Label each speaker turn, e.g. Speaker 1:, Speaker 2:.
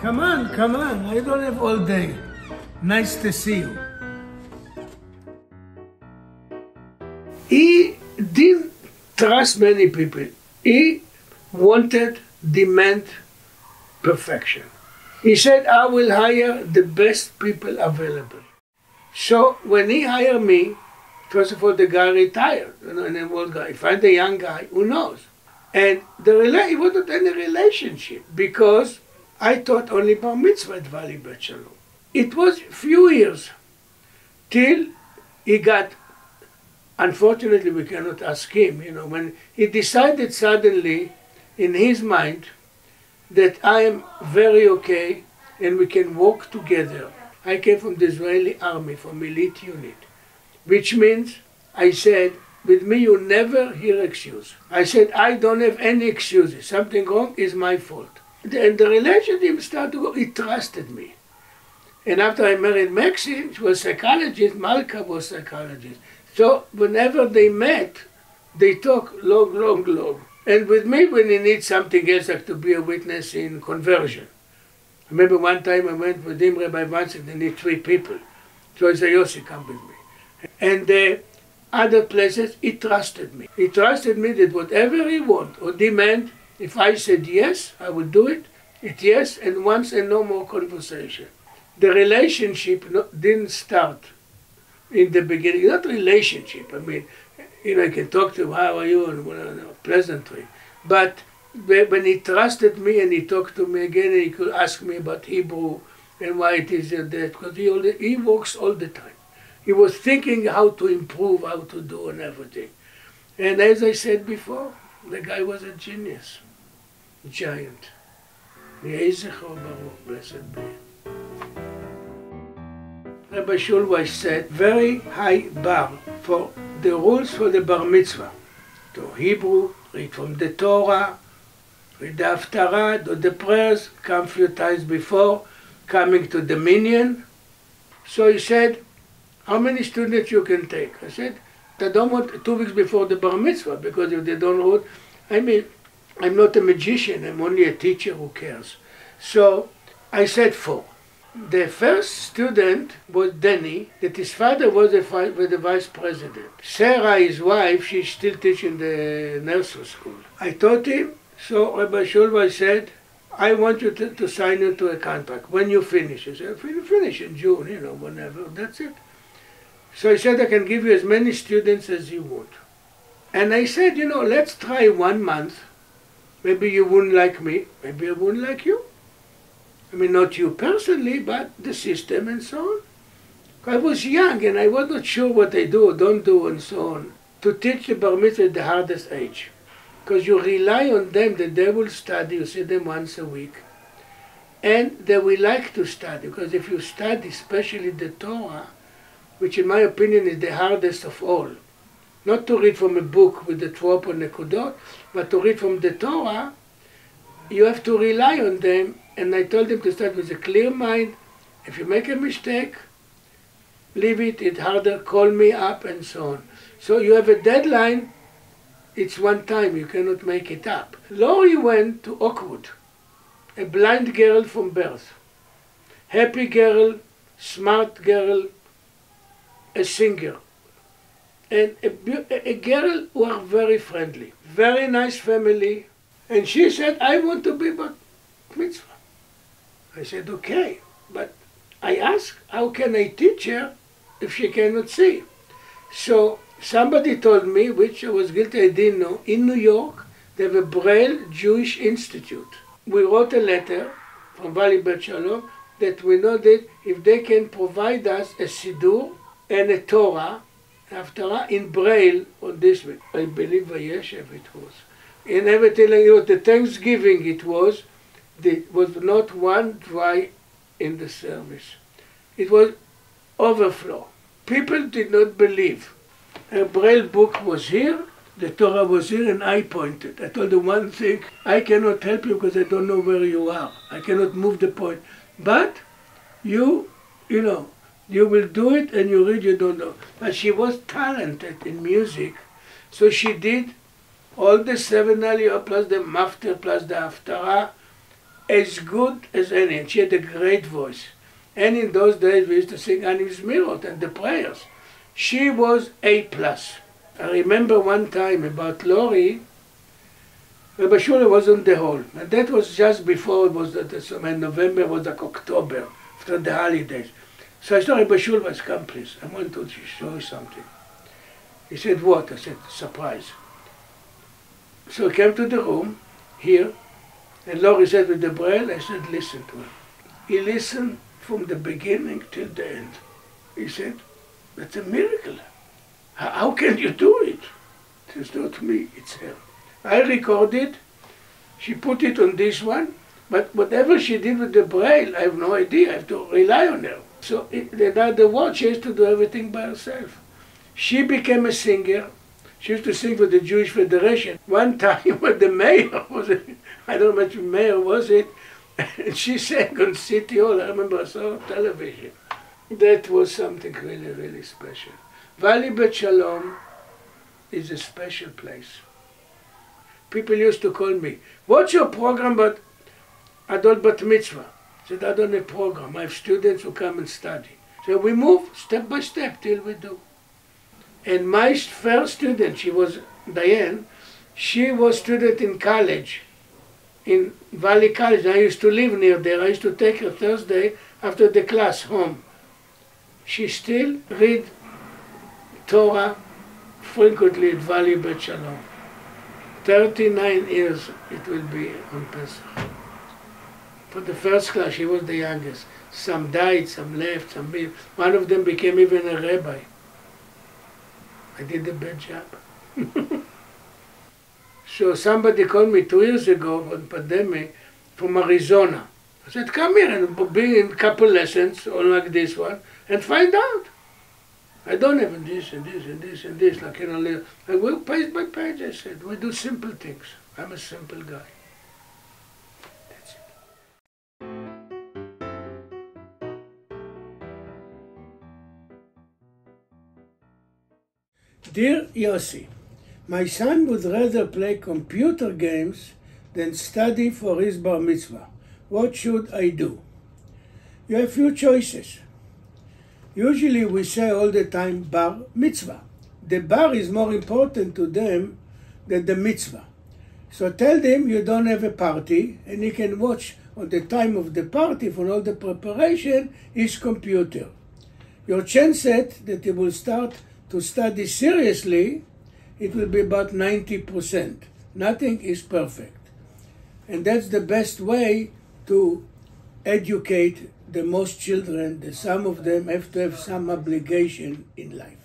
Speaker 1: come on, I don't have all day. Nice to see you. He didn't trust many people. He wanted, demand perfection. He said, I will hire the best people available. So when he hired me, first of all, the guy retired, an old guy. Find a young guy who knows. And it wasn't any relationship because I taught only bar mitzvah at Valley Bet Shalom. It was few years till he got, unfortunately we cannot ask him, when he decided suddenly in his mind that I am very okay and we can work together. I came from the Israeli army, from elite unit, which means I said, with me you never hear excuse. I said, I don't have any excuses. Something wrong is my fault. And the relationship started to go. He trusted me. And after I married Maxine, she was a psychologist, Malka was a psychologist. So whenever they met, they talk long. And with me, when he needs something else, like to be a witness in conversion. I remember one time I went with him, Rabbi Vansik, they need 3 people. So I said, Yossi, come with me. And other places, he trusted me. He trusted me that whatever he want or demand, if I said yes, I would do it. It's yes, and once and no more conversation. The relationship didn't start in the beginning. Not relationship, I mean, I can talk to him, how are you, and pleasantry. But when he trusted me and he talked to me again, and he could ask me about Hebrew and why it is that, because he works all the time. He was thinking how to improve, how to do and everything. And as I said before, the guy was a genius, a giant. Blessed be. Rabbi Shulwai set very high bar for the rules for the bar mitzvah. To Hebrew, read from the Torah, read the Haftarah, do the prayers, come a few times before, coming to the minyan. So he said, how many students you can take? I said, I don't want 2 weeks before the bar mitzvah, because if they don't read, I'm not a magician, I'm only a teacher who cares. So I said 4. The first student was Danny, that his father was the vice president. Sarah, his wife, she's still teaching the nursery school. I taught him, so Rabbi Shulwai said, I want you to sign into a contract. When you finish, he said, finish in June, whenever, that's it. So he said, I can give you as many students as you want. And I said, let's try 1 month. Maybe you wouldn't like me, maybe I wouldn't like you. I mean, not you personally, but the system and so on. I was young and I was not sure what I do or don't do and so on. To teach the bar mitzvah at the hardest age. Because you rely on them that they will study, you see them once a week. And they will like to study, because if you study, especially the Torah, which in my opinion is the hardest of all. Not to read from a book with the trop or nekudot, but to read from the Torah, you have to rely on them. And I told them to start with a clear mind. If you make a mistake, leave it, it's harder, call me up and so on. So you have a deadline, it's one time, you cannot make it up. Lori went to Oakwood, a blind girl from birth. Happy girl, smart girl, a singer. And a girl who are very friendly, very nice family. And she said, I want to be bar mitzvah. I said, okay, but I asked, how can I teach her if she cannot see? So somebody told me, which I was guilty, I didn't know, in New York, they have a Braille Jewish Institute. We wrote a letter from Valley Bet Shalom that we know that if they can provide us a Siddur and a Torah, Haftarah in Braille on this week. I believe Vayeshev it was. And everything, the Thanksgiving it was, there was not one dry in the service. It was overflow. People did not believe. A Braille book was here, the Torah was here, and I pointed. I told them one thing, I cannot help you because I don't know where you are. I cannot move the point. But you will do it and you read, you don't know. But she was talented in music, so she did all the 7 aliyah plus the maftir plus the haftarah as good as any, and she had a great voice. And in those days we used to sing Anim Zmirot and the prayers. She was A+. I remember one time about Lori, Rabbi Shula was on the hall, and that was just before it was when November was like October, after the holidays. So I said, Rabbi Shula, come please, I want to show you something. He said, what? I said, surprise. So he came to the room, here, and Lori said with the braille, I said, listen to him. He listened from the beginning till the end. He said, that's a miracle. How can you do it? It's not me, it's her. I recorded, she put it on this one, but whatever she did with the braille, I have no idea, I have to rely on her. So in other words, she has to do everything by herself. She became a singer. She used to sing for the Jewish Federation. One time when the mayor was, I don't know which mayor was it, and she sang on City Hall, I remember I saw on television. That was something really, really special. Valley Bet Shalom is a special place. People used to call me, what's your program about adult bat mitzvah? I said, I don't have a program. I have students who come and study. So we move step by step till we do. And my first student, she was Diane, she was student in college, in Valley College. I used to live near there. I used to take her Thursday after the class home. She still read Torah frequently at Valley Bet Shalom. 39 years it will be on Pesach. For the first class, she was the youngest. Some died, some left, some lived. One of them became even a rabbi. I did a bad job. So somebody called me 2 years ago on pandemic from Arizona. I said, come here and be in a couple lessons, or like this one, and find out. I don't have this and this and this and this, like, you know, I work page by page, I said. We do simple things. I'm a simple guy. That's it. Dear Yossi, my son would rather play computer games than study for his bar mitzvah. What should I do? You have few choices. Usually we say all the time bar mitzvah. The bar is more important to them than the mitzvah. So tell them you don't have a party and you can watch on the time of the party for all the preparation is computer. Your chance that you will start to study seriously, it will be about 90%. Nothing is perfect. And that's the best way to educate the most children, that some of them have to have some obligation in life.